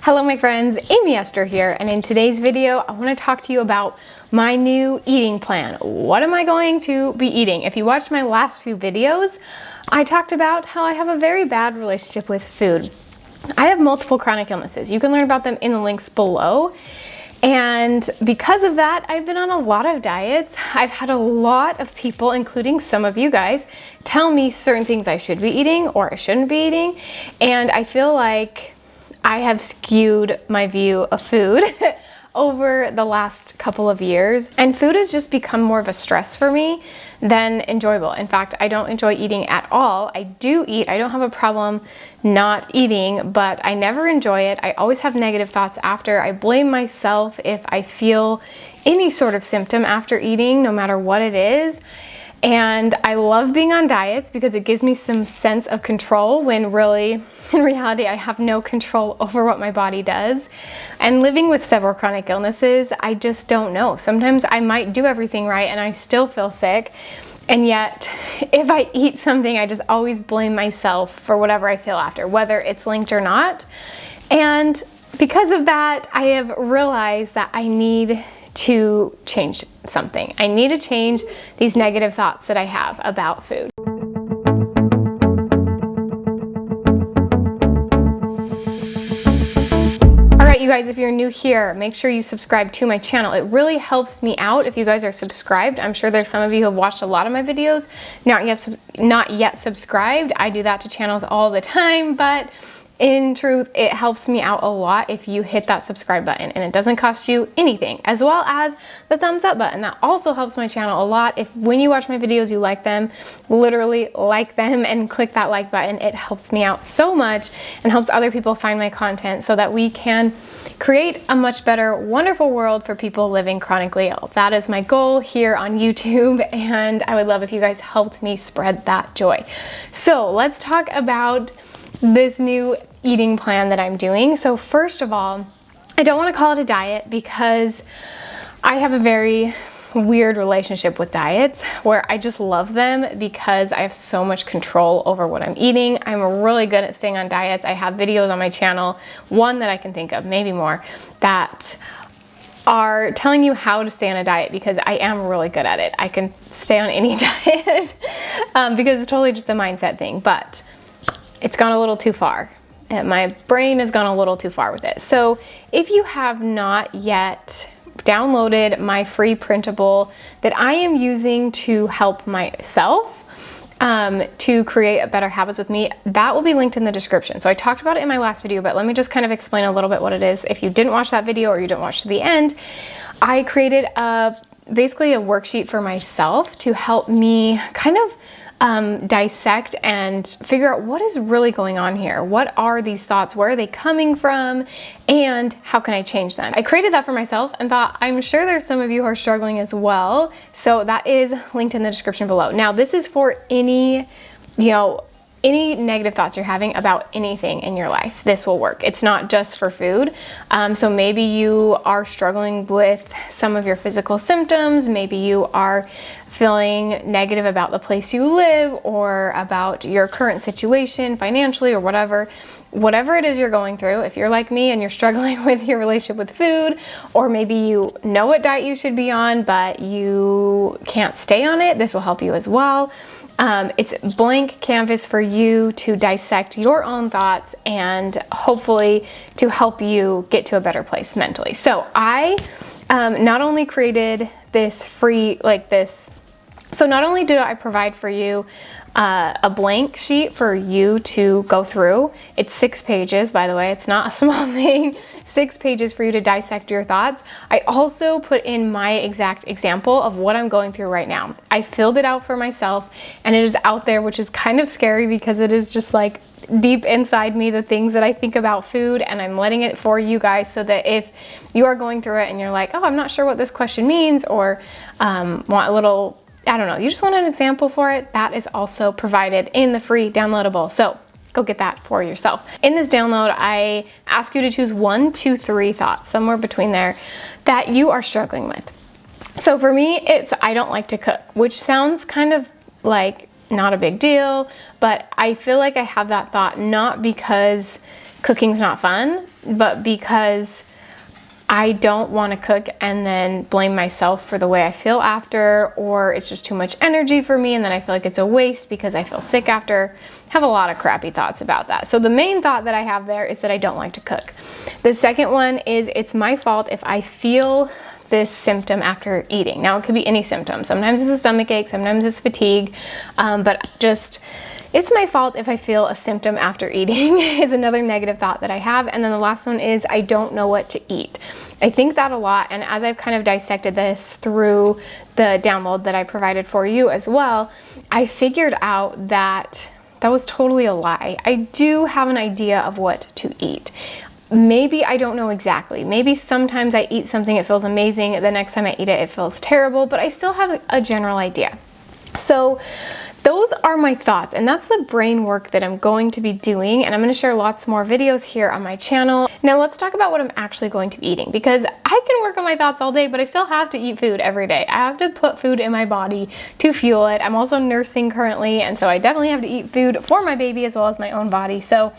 Hello my friends, Amy Esther here, and in today's video I want to talk to you about my new eating plan. What am I going to be eating? If you watched my last few videos, I talked about how I have a very bad relationship with food. I have multiple chronic illnesses. You can learn about them in the links below. And because of that, I've been on a lot of diets. I've had a lot of people, including some of you guys, tell me certain things I should be eating or I shouldn't be eating. And I feel like I have skewed my view of food over the last couple of years. And food has just become more of a stress for me than enjoyable. In fact, I don't enjoy eating at all. I do eat. I don't have a problem not eating, but I never enjoy it. I always have negative thoughts after. I blame myself if I feel any sort of symptom after eating, no matter what it is. And I love being on diets because it gives me some sense of control when really, in reality, I have no control over what my body does. And living with several chronic illnesses, I just don't know. Sometimes I might do everything right and I still feel sick. And yet, if I eat something, I just always blame myself for whatever I feel after, whether it's linked or not. And because of that, I have realized that I need to change something. I need to change these negative thoughts that I have about food. All right, you guys, if you're new here, make sure you subscribe to my channel. It really helps me out if you guys are subscribed. I'm sure there's some of you who have watched a lot of my videos, not yet subscribed. I do that to channels all the time, but in truth, it helps me out a lot if you hit that subscribe button, and it doesn't cost you anything, as well as the thumbs up button. That also helps my channel a lot. If when you watch my videos, you like them, literally like them and click that like button, it helps me out so much and helps other people find my content so that we can create a much better, wonderful world for people living chronically ill. That is my goal here on YouTube, and I would love if you guys helped me spread that joy. So let's talk about this new eating plan that I'm doing. So first of all, I don't want to call it a diet because I have a very weird relationship with diets where I just love them because I have so much control over what I'm eating. I'm really good at staying on diets. I have videos on my channel, one that I can think of, maybe more, that are telling you how to stay on a diet because I am really good at it. I can stay on any diet because it's totally just a mindset thing, but it's gone a little too far. My brain has gone a little too far with it. So if you have not yet downloaded my free printable that I am using to help myself to create better habits with me, that will be linked in the description. So I talked about it in my last video, but let me just kind of explain a little bit what it is. If you didn't watch that video or you didn't watch to the end, I created basically a worksheet for myself to help me kind of dissect and figure out what is really going on here. What are these thoughts? Where are they coming from? And how can I change them? I created that for myself and thought, I'm sure there's some of you who are struggling as well. So that is linked in the description below. Now, this is for any negative thoughts you're having about anything in your life. This will work. It's not just for food. So maybe you are struggling with some of your physical symptoms. Maybe you are feeling negative about the place you live or about your current situation financially or whatever it is you're going through. If you're like me and you're struggling with your relationship with food, or maybe you know what diet you should be on, but you can't stay on it, this will help you as well. It's a blank canvas for you to dissect your own thoughts and hopefully to help you get to a better place mentally. So I not only created this free, so not only did I provide for you a blank sheet for you to go through. It's 6 pages, by the way. It's not a small thing. 6 pages for you to dissect your thoughts. I also put in my exact example of what I'm going through right now. I filled it out for myself and it is out there, which is kind of scary because it is just like deep inside me, the things that I think about food, and I'm letting it for you guys so that if you are going through it and you're like, oh, I'm not sure what this question means, or want a little, I don't know, you just want an example for it, that is also provided in the free downloadable. So go get that for yourself. In this download, I ask you to choose 1, 2, 3 thoughts, somewhere between there, that you are struggling with. So for me, it's I don't like to cook, which sounds kind of like not a big deal, but I feel like I have that thought not because cooking's not fun, but because I don't want to cook and then blame myself for the way I feel after, or it's just too much energy for me and then I feel like it's a waste because I feel sick after. I have a lot of crappy thoughts about that. So the main thought that I have there is that I don't like to cook. The second one is it's my fault if I feel this symptom after eating. Now it could be any symptom. Sometimes it's a stomach ache, sometimes it's fatigue, but just it's my fault if I feel a symptom after eating is another negative thought that I have. And then the last one is I don't know what to eat. I think that a lot, and as I've kind of dissected this through the download that I provided for you as well, I figured out that that was totally a lie. I do have an idea of what to eat. Maybe I don't know exactly. Maybe sometimes I eat something, it feels amazing. The next time I eat it, it feels terrible, but I still have a general idea. So those are my thoughts, and that's the brain work that I'm going to be doing, and I'm going to share lots more videos here on my channel. Now let's talk about what I'm actually going to be eating, because I can work on my thoughts all day, but I still have to eat food every day. I have to put food in my body to fuel it. I'm also nursing currently, and so I definitely have to eat food for my baby as well as my own body. So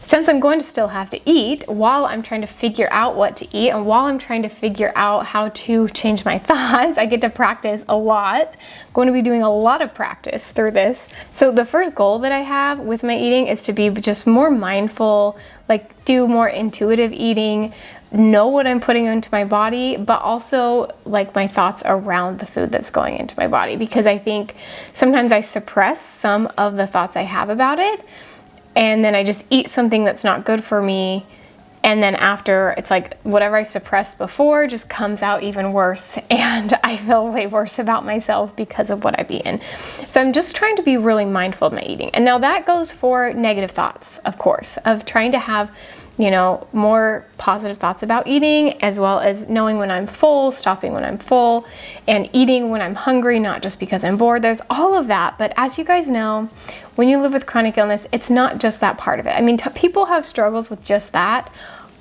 since I'm going to still have to eat while I'm trying to figure out what to eat and while I'm trying to figure out how to change my thoughts, I get to practice a lot. I'm going to be doing a lot of practice through this. So the first goal that I have with my eating is to be just more mindful, like do more intuitive eating, know what I'm putting into my body, but also like my thoughts around the food that's going into my body, because I think sometimes I suppress some of the thoughts I have about it. And then I just eat something that's not good for me. And then after, it's like whatever I suppressed before just comes out even worse. And I feel way worse about myself because of what I've eaten. So I'm just trying to be really mindful of my eating. And now that goes for negative thoughts, of course, of trying to have, you know, more positive thoughts about eating, as well as knowing when I'm full, stopping when I'm full, and eating when I'm hungry, not just because I'm bored. There's all of that. But as you guys know, when you live with chronic illness, it's not just that part of it. I mean, people have struggles with just that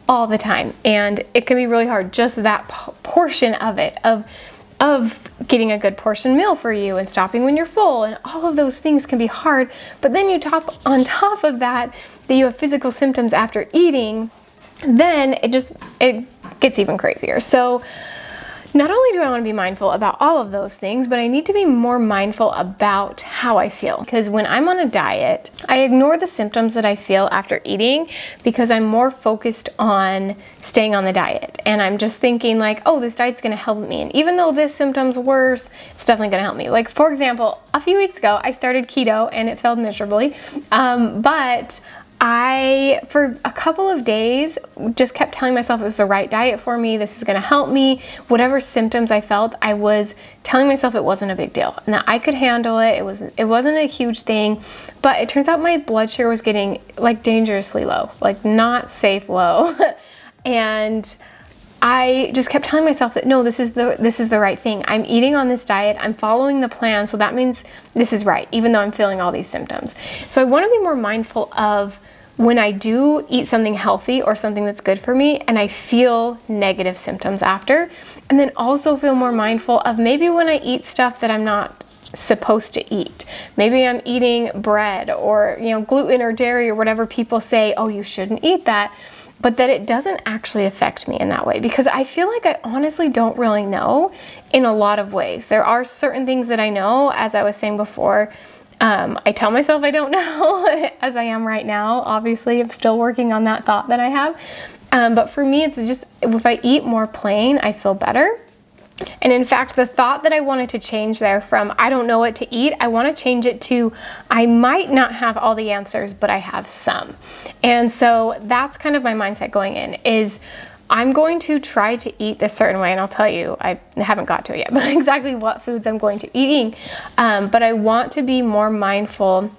all the time, and it can be really hard, just that portion of it, of getting a good portion meal for you and stopping when you're full, and all of those things can be hard. But then you on top of that you have physical symptoms after eating, then it gets even crazier. So not only do I want to be mindful about all of those things, but I need to be more mindful about how I feel. Because when I'm on a diet, I ignore the symptoms that I feel after eating because I'm more focused on staying on the diet. And I'm just thinking like, oh, this diet's going to help me. And even though this symptom's worse, it's definitely going to help me. Like, for example, a few weeks ago, I started keto and it failed miserably. But I, for a couple of days, just kept telling myself it was the right diet for me. This is going to help me. Whatever symptoms I felt, I was telling myself it wasn't a big deal and that I could handle it. It wasn't a huge thing, but it turns out my blood sugar was getting like dangerously low, like not safe low. And I just kept telling myself that no, this is the right thing. I'm eating on this diet. I'm following the plan. So that means this is right, even though I'm feeling all these symptoms. So I want to be more mindful of when I do eat something healthy or something that's good for me and I feel negative symptoms after, and then also feel more mindful of maybe when I eat stuff that I'm not supposed to eat. Maybe I'm eating bread or, you know, gluten or dairy or whatever people say, oh, you shouldn't eat that, but that it doesn't actually affect me in that way, because I feel like I honestly don't really know in a lot of ways. There are certain things that I know, as I was saying before. I tell myself I don't know, as I am right now. Obviously, I'm still working on that thought that I have. But for me, it's just, if I eat more plain, I feel better. And in fact, the thought that I wanted to change there from I don't know what to eat, I want to change it to I might not have all the answers, but I have some. And so that's kind of my mindset going in, is I'm going to try to eat this certain way, and I'll tell you, I haven't got to it yet, but exactly what foods I'm going to be eating. But I want to be more mindful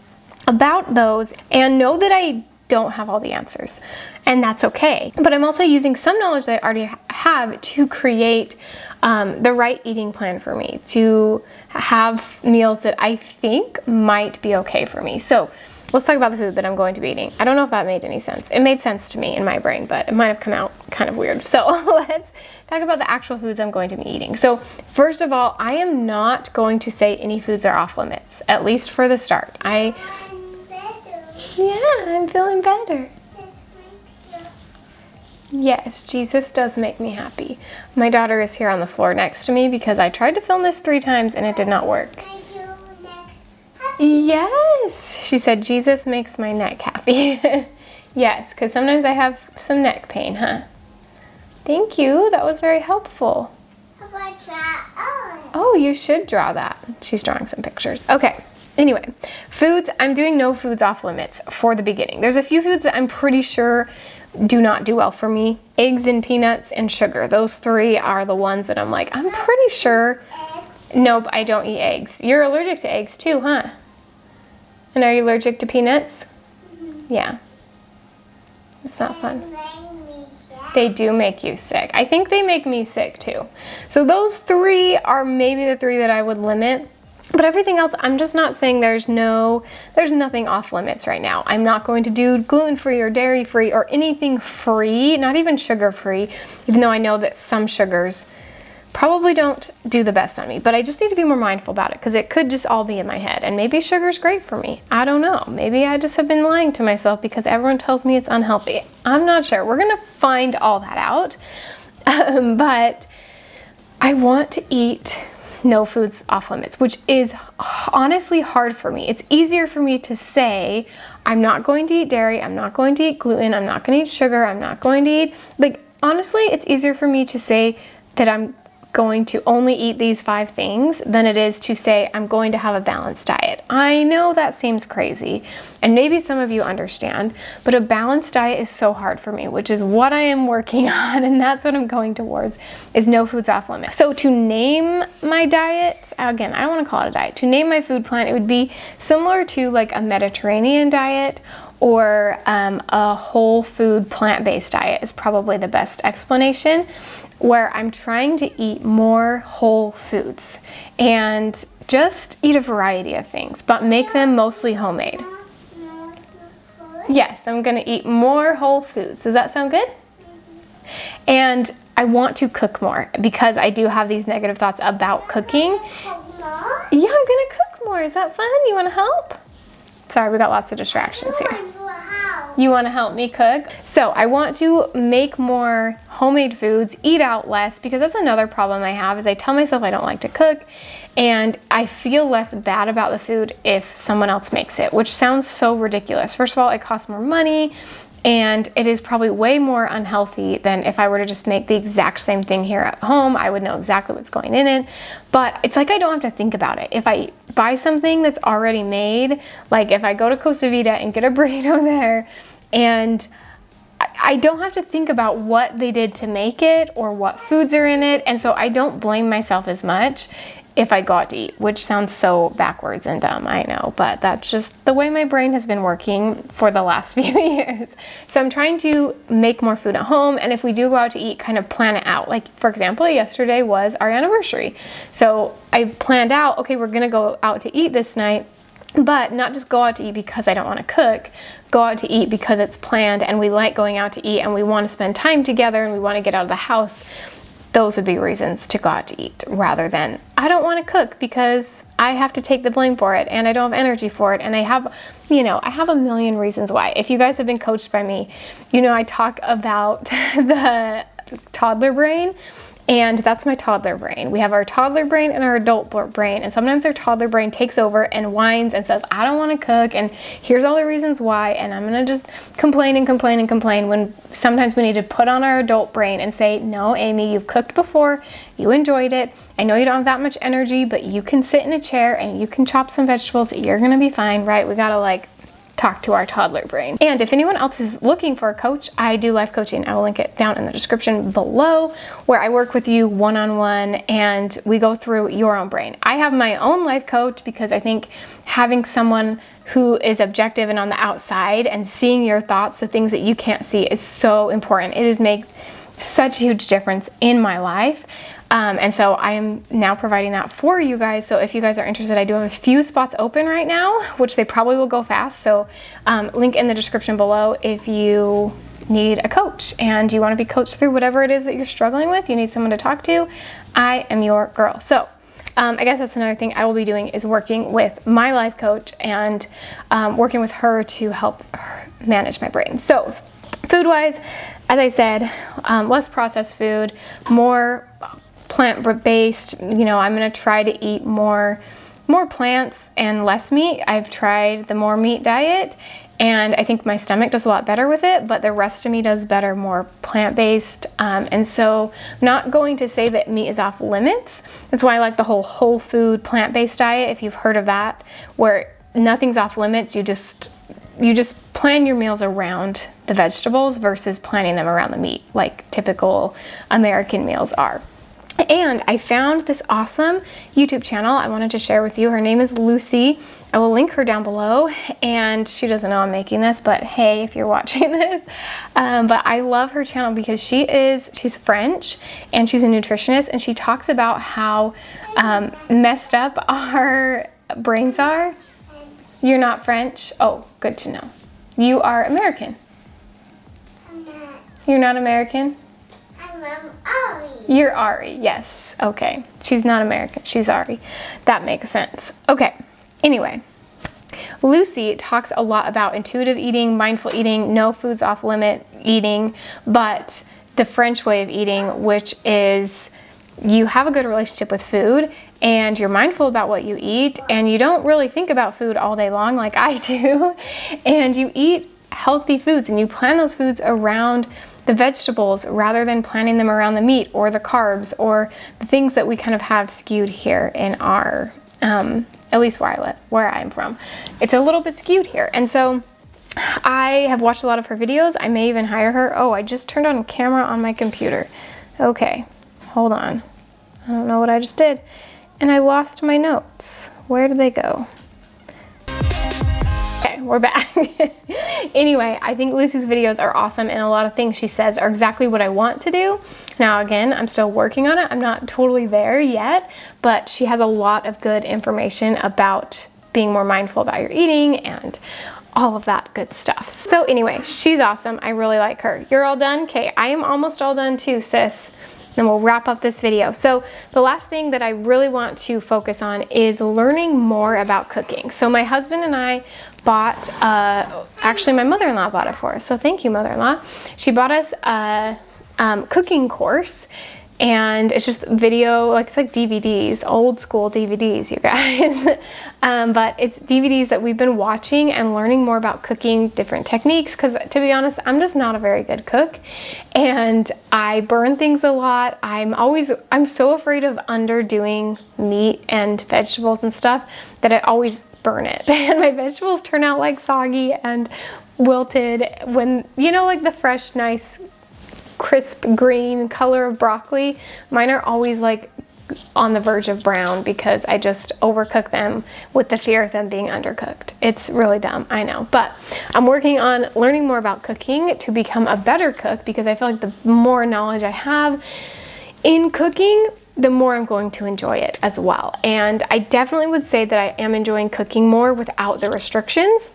about those and know that I don't have all the answers, and that's okay. But I'm also using some knowledge that I already have to create the right eating plan for me, to have meals that I think might be okay for me. So let's talk about the food that I'm going to be eating. I don't know if that made any sense. It made sense to me in my brain, but it might have come out kind of weird. So let's talk about the actual foods I'm going to be eating. So first of all, I am not going to say any foods are off limits, at least for the start. I'm feeling better. Yes, Jesus does make me happy. My daughter is here on the floor next to me because I tried to film this 3 times and it did not work. Yes, she said Jesus makes my neck happy. Yes, because sometimes I have some neck pain, huh? Thank you, that was very helpful. How about draw? Oh, you should draw that. She's drawing some pictures. Okay, anyway, foods, I'm doing no foods off limits for the beginning. There's a few foods that I'm pretty sure do not do well for me. Eggs and peanuts and sugar. Those 3 are the ones that I'm like, I'm pretty sure. Eggs. Nope, I don't eat eggs. You're allergic to eggs too, huh? And are you allergic to peanuts? Yeah. It's not fun. They do make you sick. I think they make me sick too. So those 3 are maybe the 3 that I would limit. But everything else, I'm just not saying there's nothing off limits right now. I'm not going to do gluten-free or dairy-free or anything free, not even sugar-free, even though I know that some sugars probably don't do the best on me. But I just need to be more mindful about it because it could just all be in my head. And maybe sugar's great for me. I don't know. Maybe I just have been lying to myself because everyone tells me it's unhealthy. I'm not sure. We're going to find all that out. But I want to eat no foods off limits, which is honestly hard for me. It's easier for me to say, I'm not going to eat dairy, I'm not going to eat gluten, I'm not going to eat sugar, I'm not going to eat, like, honestly, it's easier for me to say that I'm going to only eat these 5 things than it is to say I'm going to have a balanced diet. I know that seems crazy, and maybe some of you understand, but a balanced diet is so hard for me, which is what I am working on, and that's what I'm going towards, is no foods off limits. So to name my diet, again, I don't want to call it a diet, to name my food plan, it would be similar to like a Mediterranean diet or a whole food plant-based diet is probably the best explanation, where I'm trying to eat more whole foods and just eat a variety of things, but make them mostly homemade. Yes, I'm gonna eat more whole foods. Does that sound good? And I want to cook more because I do have these negative thoughts about cooking. Yeah, I'm gonna cook more. Is that fun? You wanna help? Sorry, we got lots of distractions here. You want to help me cook? So I want to make more homemade foods, eat out less, because that's another problem I have is I tell myself I don't like to cook and I feel less bad about the food if someone else makes it, which sounds so ridiculous. First of all, it costs more money and it is probably way more unhealthy than if I were to just make the exact same thing here at home. I would know exactly what's going in it, but it's like I don't have to think about it. If I buy something that's already made, like if I go to Costa Vida and get a burrito there, and I don't have to think about what they did to make it or what foods are in it, and so I don't blame myself as much if I go out to eat, which sounds so backwards and dumb, I know, but that's just the way my brain has been working for the last few years. So I'm trying to make more food at home, and if we do go out to eat, kind of plan it out. Like, for example, yesterday was our anniversary. So I planned out, okay, we're gonna go out to eat this night, but not just go out to eat because I don't want to cook, go out to eat because it's planned and we like going out to eat and we want to spend time together and we want to get out of the house. Those would be reasons to go out to eat rather than I don't want to cook because I have to take the blame for it and I don't have energy for it and I have a million reasons why. If you guys have been coached by me, you know I talk about the toddler brain. And that's my toddler brain. We have our toddler brain and our adult brain. And sometimes our toddler brain takes over and whines and says, I don't want to cook. And here's all the reasons why. And I'm going to just complain and complain and complain when sometimes we need to put on our adult brain and say, no, Amy, you've cooked before. You enjoyed it. I know you don't have that much energy, but you can sit in a chair and you can chop some vegetables. You're going to be fine, right? We got to talk to our toddler brain. And if anyone else is looking for a coach, I do life coaching. I will link it down in the description below, where I work with you one-on-one and we go through your own brain. I have my own life coach because I think having someone who is objective and on the outside and seeing your thoughts, the things that you can't see, is so important. It has made such a huge difference in my life. And so I am now providing that for you guys. So if you guys are interested, I do have a few spots open right now, which they probably will go fast. So link in the description below if you need a coach and you want to be coached through whatever it is that you're struggling with, you need someone to talk to, I am your girl. So I guess that's another thing I will be doing is working with my life coach and working with her to help her manage my brain. So Food-wise, as I said, less processed food, more plant-based. You know, I'm gonna try to eat more plants and less meat. I've tried the more meat diet, and I think my stomach does a lot better with it, but the rest of me does better more plant-based. And so I'm not going to say that meat is off limits. That's why I like the whole food plant-based diet, if you've heard of that, where nothing's off limits. You just plan your meals around the vegetables versus planning them around the meat, like typical American meals are. And I found this awesome YouTube channel I wanted to share with you. Her name is Lucy. I will link her down below, and she doesn't know I'm making this, but hey, if you're watching this. But I love her channel because she's French, and she's a nutritionist, and she talks about how messed up our brains are. You're not French? Oh, good to know. You are American. I'm not. You're not American? I'm Ari. You're Ari, yes. Okay. She's not American. She's Ari. That makes sense. Okay. Anyway, Lucy talks a lot about intuitive eating, mindful eating, no foods off limit eating, but the French way of eating, which is you have a good relationship with food and you're mindful about what you eat and you don't really think about food all day long like I do, and you eat healthy foods and you plan those foods around the vegetables rather than planning them around the meat or the carbs or the things that we kind of have skewed here in our, at least where I'm from. It's a little bit skewed here. And so I have watched a lot of her videos. I may even hire her. Oh, I just turned on camera on my computer. Okay, hold on. I don't know what I just did. And I lost my notes. Where did they go? Okay, we're back. Anyway, I think Lucy's videos are awesome, and a lot of things she says are exactly what I want to do. Now, again, I'm still working on it. I'm not totally there yet, but she has a lot of good information about being more mindful about your eating and all of that good stuff. So anyway, she's awesome. I really like her. You're all done? Okay, I am almost all done too, sis. Then we'll wrap up this video. So the last thing that I really want to focus on is learning more about cooking. So my husband and I bought, actually my mother-in-law bought it for us. So thank you, mother-in-law. She bought us a cooking course, and it's just video, like it's like DVDs, old school DVDs, you guys. But it's DVDs that we've been watching and learning more about cooking, different techniques, because to be honest, I'm just not a very good cook, and I burn things a lot. I'm so afraid of underdoing meat and vegetables and stuff that I always burn it. And my vegetables turn out like soggy and wilted when, you know, like the fresh, nice, crisp green color of broccoli. Mine are always like on the verge of brown because I just overcook them with the fear of them being undercooked. It's really dumb, I know, but I'm working on learning more about cooking to become a better cook, because I feel like the more knowledge I have in cooking, the more I'm going to enjoy it as well. And I definitely would say that I am enjoying cooking more without the restrictions,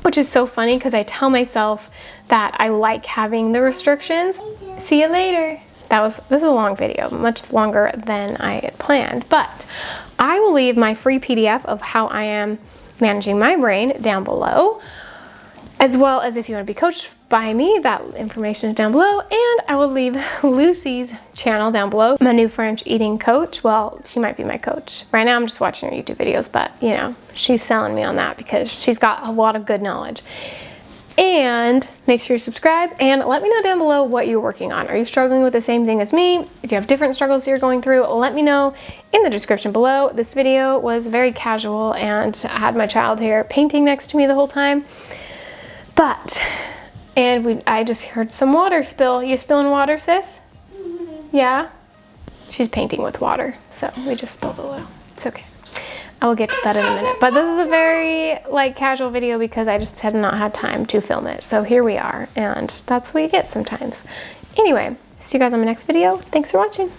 which is so funny because I tell myself that I like having the restrictions. See you later. This is a long video, much longer than I had planned, but I will leave my free PDF of how I am managing my brain down below, as well as if you want to be coached by me, that information is down below, and I will leave Lucy's channel down below, my new French eating coach. Well, she might be my coach. Right now I'm just watching her YouTube videos, but you know, she's selling me on that because she's got a lot of good knowledge. And make sure you subscribe and let me know down below what you're working on. Are you struggling with the same thing as me? If you have different struggles you're going through, let me know in the description below. This video was very casual and I had my child here painting next to me the whole time. I just heard some water spill. You spilling water, sis? Mm-hmm. Yeah? She's painting with water, so we just spilled a little. It's okay. I will get to that in a minute. But this is a very casual video because I just had not had time to film it. So here we are, and that's what you get sometimes. Anyway, see you guys on my next video. Thanks for watching.